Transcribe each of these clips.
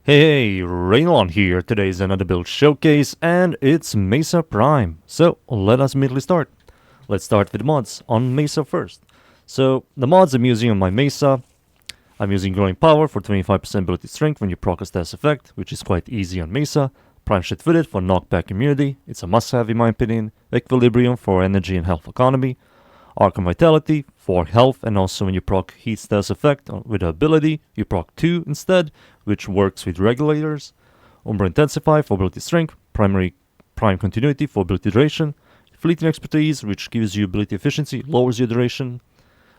Hey, Rainollon here. Today's another build showcase, and it's Mesa Prime. So let us immediately start. Let's start with the mods on Mesa first. So the mods I'm using on my Mesa, I'm using Growing Power for 25% ability strength when you proc a status effect, which is quite easy on Mesa. Prime Shift Fitted for knockback immunity, it's a must-have in my opinion. Equilibrium for energy and health economy. Arcane Vitality for health, and also when you proc Heat status effect with the ability, you proc 2 instead, which works with Regulators. Umbra Intensify for ability strength, Prime Continuity for ability duration, Fleeting Expertise, which gives you ability efficiency, lowers your duration,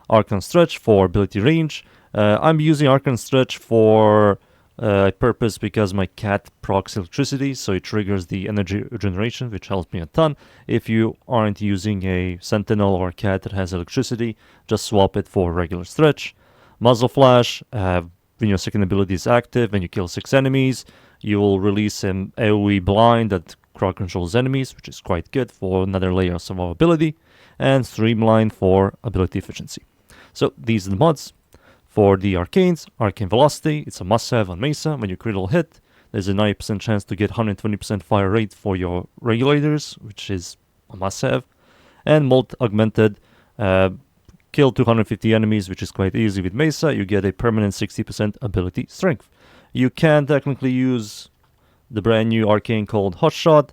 Arcane Stretch for ability range. I'm using Arcane Stretch for purpose because my cat procs electricity, so it triggers the energy regeneration, which helps me a ton. If you aren't using a sentinel or a cat that has electricity, just swap it for regular stretch. Muzzle Flash, when your second ability is active and you kill 6 enemies, you will release an AoE blind that crowd controls enemies, which is quite good for another layer of survivability. And Streamline for ability efficiency. So these are the mods. For the Arcanes, Arcane Velocity, it's a must-have on Mesa. When you critical hit, there's a 90% chance to get 120% fire rate for your Regulators, which is a must-have. And Molt Augmented, kill 250 enemies, which is quite easy with Mesa. You get a permanent 60% ability strength. You can technically use the brand new Arcane called Hotshot.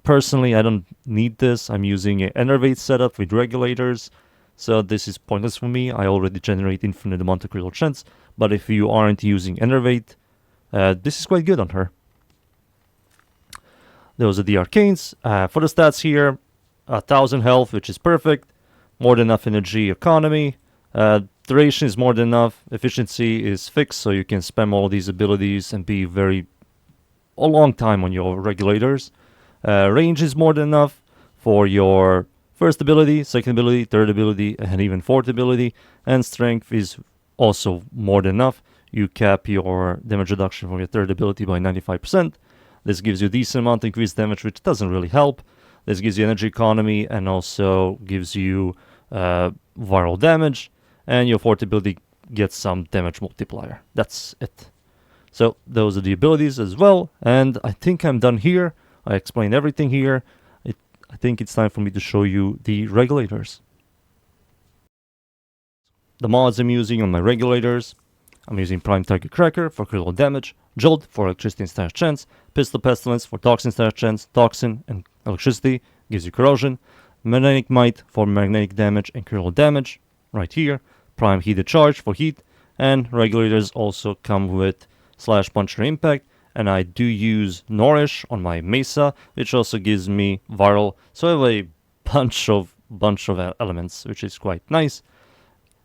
Personally, I don't need this. I'm using an Enervate setup with Regulators. So this is pointless for me. I already generate infinite amount of critical chance. But if you aren't using Enervate, this is quite good on her. Those are the Arcanes. For the stats here, 1000 health, which is perfect. More than enough energy economy. Duration is more than enough. Efficiency is fixed, so you can spam all these abilities and be a long time on your Regulators. Range is more than enough for your first ability, second ability, third ability, and even fourth ability. And strength is also more than enough. You cap your damage reduction from your third ability by 95%. This gives you a decent amount of increased damage, which doesn't really help. This gives you energy economy and also gives you viral damage. And your fourth ability gets some damage multiplier. That's it. So those are the abilities as well. And I think I'm done here. I explained everything here. I think it's time for me to show you the Regulators. The mods I'm using on my Regulators. I'm using Prime Target Cracker for critical damage, Jolt for electricity and status chance, Pistol Pestilence for toxin status chance, toxin and electricity, gives you corrosion, Magnetic Might for magnetic damage and critical damage, right here, Prime Heated Charge for heat, and Regulators also come with Slash Puncture Impact, and I do use Nourish on my Mesa, which also gives me viral, so I have a bunch of elements, which is quite nice,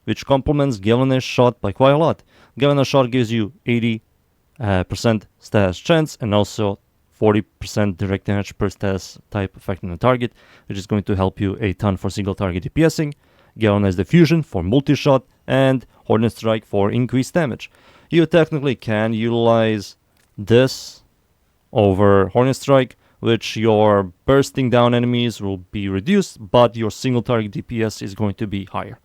which complements Galvanized Shot by quite a lot. Galvanized Shot gives you 80% status chance and also 40% direct damage per status type affecting the target, which is going to help you a ton for single target DPSing. Galvanized Diffusion for multi-shot, and Hornet Strike for increased damage. You technically can utilize this over Hornet Strike, which your bursting down enemies will be reduced, but your single target DPS is going to be higher.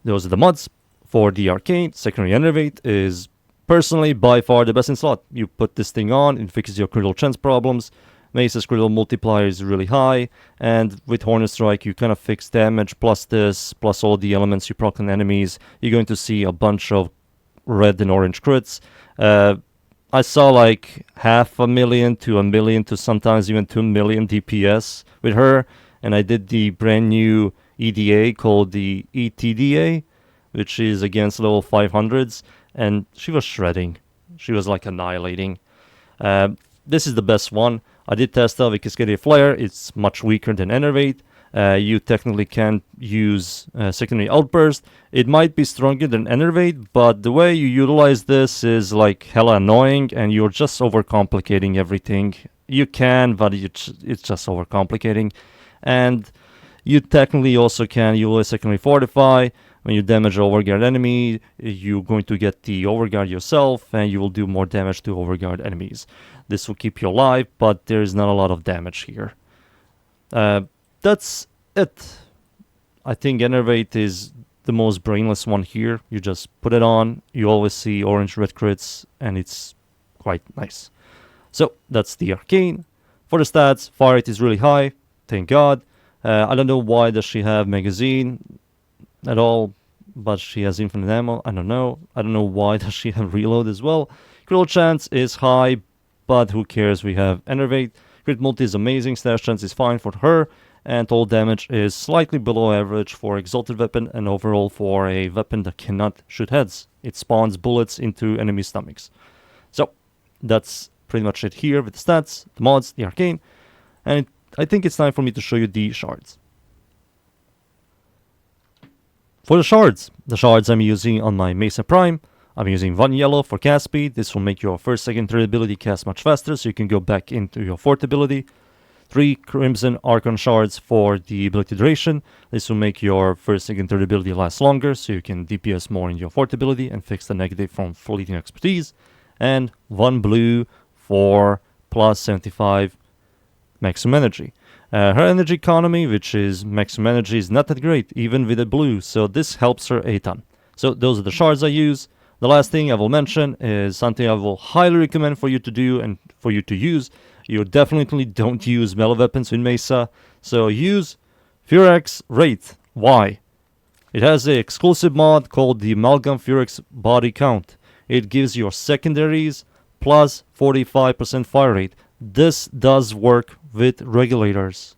Those are the mods. For the Arcane, Secondary Enervate is personally by far the best in slot. You put this thing on, it fixes your critical chance problems. Mesa's critical multiplier is really high, and with Hornet Strike you kind of fix damage plus this, plus all the elements you proc on enemies. You're going to see a bunch of red and orange crits. I saw like 500,000 to 1 million to sometimes even 2 million DPS with her, and I did the brand new EDA called the ETDA, which is against level 500s, and she was shredding. She was like annihilating. This is the best one. I did test out with Cascadia Flare. It's much weaker than Enervate. You technically can't use Secondary Outburst. It might be stronger than Enervate, but the way you utilize this is like hella annoying, and you're just overcomplicating everything. You can, but it's just overcomplicating. And you technically also can utilize Secondary Fortify. When you damage an overguard enemy, you're going to get the overguard yourself, and you will do more damage to overguard enemies. This will keep you alive, but there's not a lot of damage here. That's it. I think Enervate is the most brainless one here. You just put it on, you always see orange red crits, and it's quite nice. So that's the arcane. For the stats, fire rate is really high, thank god. I don't know why does she have magazine at all, but she has infinite ammo. I don't know why does she have reload as well. Critical chance is high, but who cares, we have Enervate. Crit multi is amazing, stash chance is fine for her, and total damage is slightly below average for exalted weapon and overall for a weapon that cannot shoot heads. It spawns bullets into enemy stomachs. So that's pretty much it here with the stats, the mods, the arcane, and I think it's time for me to show you the shards. For the shards I'm using on my Mesa Prime. I'm using 1 yellow for cast speed. This will make your first, second, third ability cast much faster, so you can go back into your fourth ability. 3 crimson Archon shards for the ability duration. This will make your first, second, third ability last longer, so you can DPS more in your fourth ability and fix the negative from fleeting expertise. And 1 blue for plus 75 maximum energy. Her energy economy, which is maximum energy, is not that great, even with a blue, so this helps her a ton. So those are the shards I use. The last thing I will mention is something I will highly recommend for you to do and for you to use. You definitely don't use melee weapons in Mesa, so use Furax Wraith. Why? It has an exclusive mod called the Amalgam Furax Body Count. It gives your secondaries plus 45% fire rate. This does work with Regulators.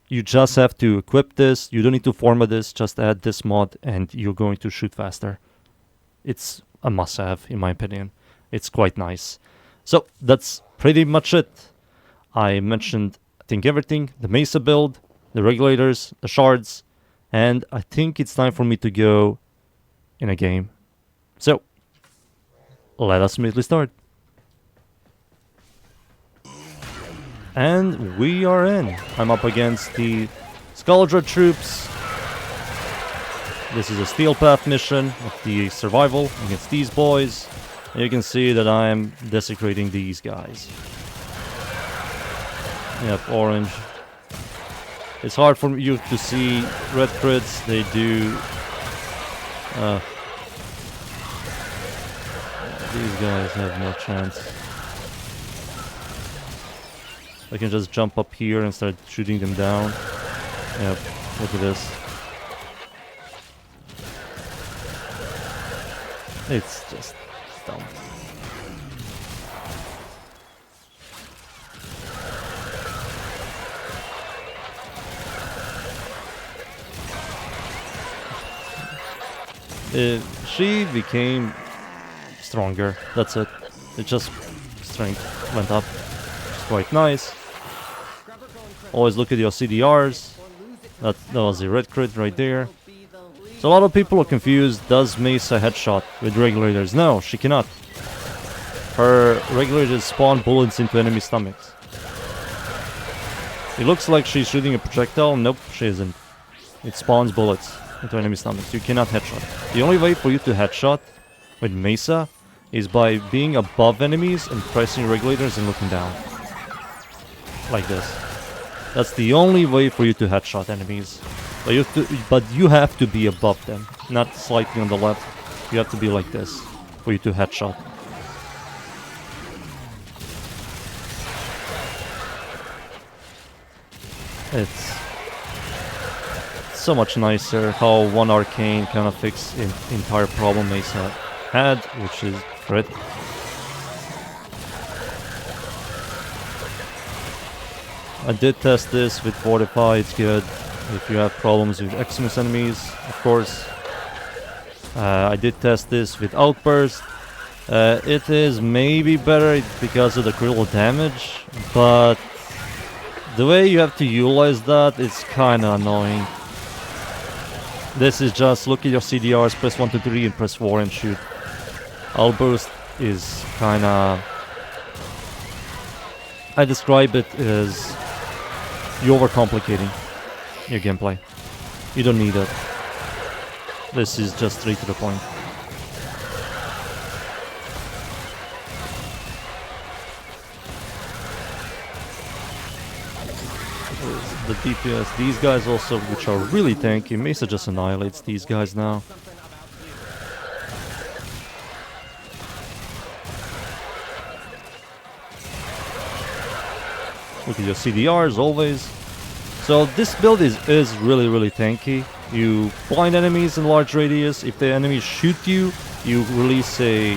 You just have to equip this. You don't need to format this. Just add this mod and you're going to shoot faster. It's a must-have, in my opinion. It's quite nice. So that's pretty much it. I mentioned, I think, everything. The Mesa build, the Regulators, the shards, and I think it's time for me to go in a game. So let us immediately start. And we are in. I'm up against the Skuldra troops. This is a Steel Path mission of the survival against these boys. And you can see that I'm desecrating these guys. Yep, orange. It's hard for you to see red crits. They do. These guys have no chance. I can just jump up here and start shooting them down. Yep, look at this. It's just dumb. She became stronger. That's it. It just strength went up. It's quite nice. Always look at your CDRs. That was a red crit right there. So a lot of people are confused. Does Mesa headshot with Regulators? No, she cannot. Her Regulators spawn bullets into enemy stomachs. It looks like she's shooting a projectile. Nope, she isn't. It spawns bullets into enemy stomachs. You cannot headshot. The only way for you to headshot with Mesa is by being above enemies and pressing Regulators and looking down. Like this. That's the only way for you to headshot enemies. But you have to be above them, not slightly on the left. You have to be like this for you to headshot. It's so much nicer how one arcane kind of fixed the entire problem Mesa had, which is crit. I did test this with Fortify, it's good. If you have problems with Eximus enemies, of course. I did test this with Outburst. It is maybe better because of the critical damage, but the way you have to utilize that is kinda annoying. This is just look at your CDRs, press 1, 2, 3 and press 4 and shoot. Outburst is kinda... I describe it as you overcomplicating your gameplay. You don't need it. This is just straight to the point. the DPS. These guys also, which are really tanky. Mesa just annihilates these guys now. Look at your CDRs always. So this build is really tanky. You blind enemies in large radius. If the enemies shoot you, you release a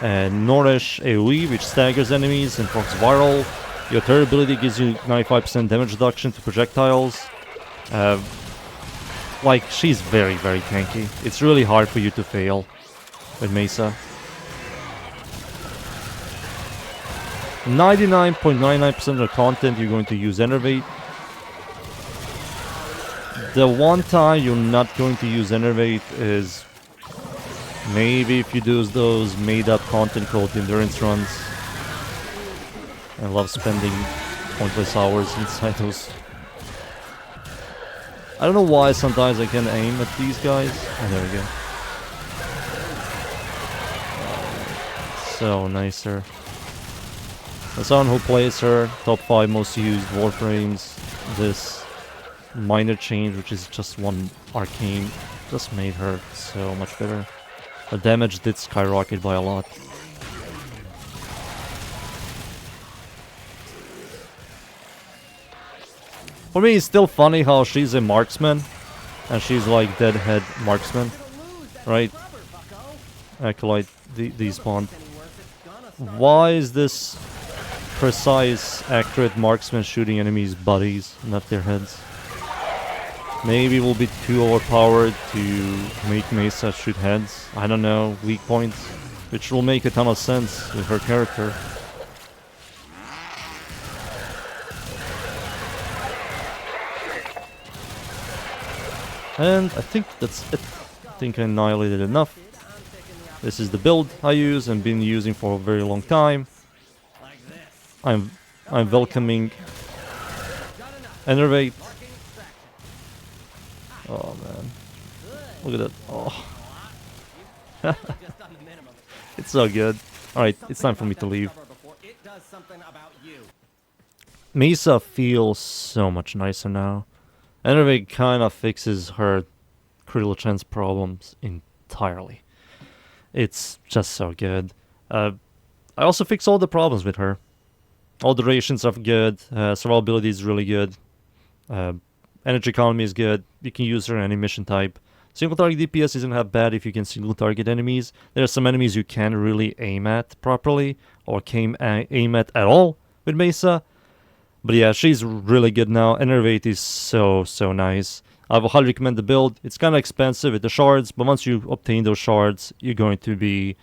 Nordish AoE which staggers enemies and procs viral. Your third ability gives you 95% damage reduction to projectiles. Like, she's very tanky. It's really hard for you to fail with Mesa. 99.99% of the content you're going to use Enervate. The one time you're not going to use Enervate is maybe if you do those made-up content called endurance runs. I love spending pointless hours inside those. I don't know why sometimes I can aim at these guys. Oh, there we go. So nicer. As someone who plays her, top 5 most used Warframes, this minor change, which is just one arcane, just made her so much better. The damage did skyrocket by a lot. For me, it's still funny how she's a marksman, and she's like deadhead marksman, right? Acolyte, despawned. Why is this precise, accurate marksman shooting enemies' bodies, not their heads? Maybe it will be too overpowered to make Mesa shoot heads. I don't know, weak points, which will make a ton of sense with her character. And I think that's it. I think I annihilated enough. This is the build I use and been using for a very long time. I'm welcoming Enervate. Oh man, look at that! Oh, it's so good. All right, it's time for me to leave. Mesa feels so much nicer now. Enervate kind of fixes her critical chance problems entirely. It's just so good. I also fix all the problems with her. All the rations are good. Survivability is really good. Energy economy is good. You can use her in any mission type. Single target DPS isn't that bad if you can single target enemies. There are some enemies you can't really aim at properly or can't aim at all with Mesa. But yeah, she's really good now. Enervate is so nice. I would highly recommend the build. It's kind of expensive with the shards, but once you obtain those shards, you're going to be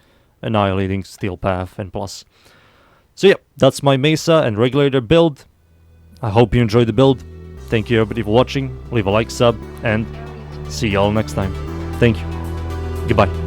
annihilating Steel Path and plus. So yeah, that's my Mesa and Regulator build. I hope you enjoyed the build. Thank you everybody for watching. Leave a like, sub, and see y'all next time. Thank you. Goodbye.